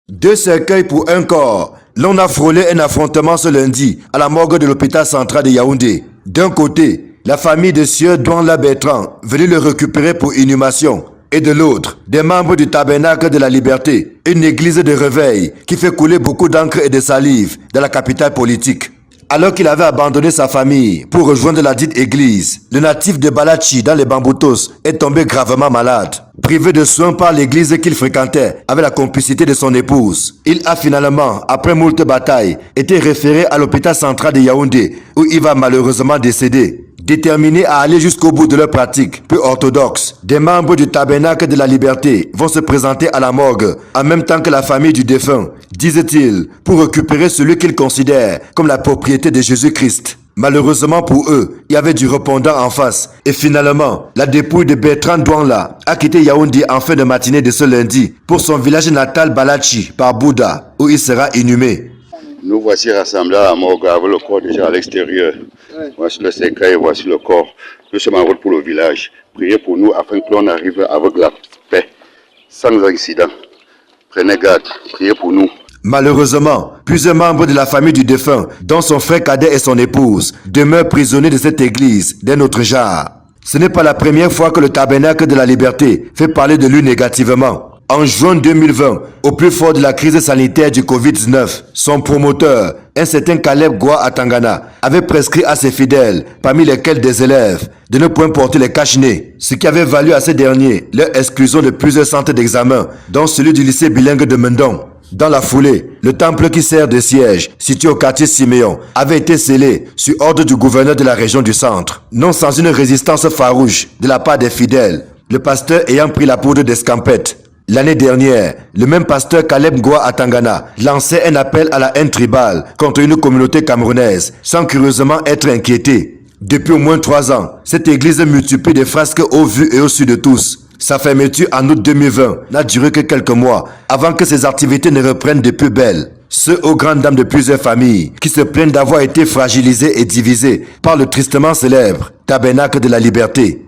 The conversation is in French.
Deux cercueils pour un corps. L'on a frôlé un affrontement ce lundi à la morgue de l'hôpital central de Yaoundé. D'un côté, la famille de sieur Douanla Bertrand venue le récupérer pour inhumation. Et de l'autre, des membres du Tabernacle de la Liberté, une église de réveil qui fait couler beaucoup d'encre et de salive dans la capitale politique. Alors qu'il avait abandonné sa famille pour rejoindre la dite église, le natif de Balachi dans les Bamboutos est tombé gravement malade. Privé de soins par l'église qu'il fréquentait avec la complicité de son épouse, il a finalement, après moult batailles, été référé à l'hôpital central de Yaoundé où il va malheureusement décéder. Déterminés à aller jusqu'au bout de leur pratique peu orthodoxe, des membres du Tabernacle de la Liberté vont se présenter à la morgue en même temps que la famille du défunt, disent-ils, pour récupérer celui qu'ils considèrent comme la propriété de Jésus-Christ. Malheureusement pour eux, il y avait du répondant en face. Et finalement, la dépouille de Bertrand Douanla a quitté Yaoundé en fin de matinée de ce lundi pour son village natal Balachi par Bouddha, où il sera inhumé. Nous voici rassemblés à la morgue avec le corps déjà à l'extérieur. Voici le cercueil, voici le corps. Nous sommes en route pour le village. Priez pour nous afin que l'on arrive avec la paix, sans accident. Prenez garde, priez pour nous. Malheureusement, plusieurs membres de la famille du défunt, dont son frère cadet et son épouse, demeurent prisonniers de cette église d'un autre genre. Ce n'est pas la première fois que le Tabernacle de la Liberté fait parler de lui négativement. En juin 2020, au plus fort de la crise sanitaire du Covid-19, son promoteur, un certain Caleb Goua Atangana, avait prescrit à ses fidèles, parmi lesquels des élèves, de ne point porter les cache-nez, ce qui avait valu à ces derniers leur exclusion de plusieurs centres d'examen, dont celui du lycée bilingue de Mendon. Dans la foulée, le temple qui sert de siège, situé au quartier Siméon, avait été scellé sur ordre du gouverneur de la région du centre, non sans une résistance farouche de la part des fidèles, le pasteur ayant pris la poudre d'escampette. L'année dernière, le même pasteur Caleb Goua Atangana lançait un appel à la haine tribale contre une communauté camerounaise, sans curieusement être inquiété. Depuis au moins 3 ans, cette église multiplie des frasques au vu et au su de tous. Sa fermeture en août 2020 n'a duré que quelques mois avant que ses activités ne reprennent de plus belle. Ce aux grandes dames de plusieurs familles qui se plaignent d'avoir été fragilisées et divisées par le tristement célèbre Tabernacle de la Liberté.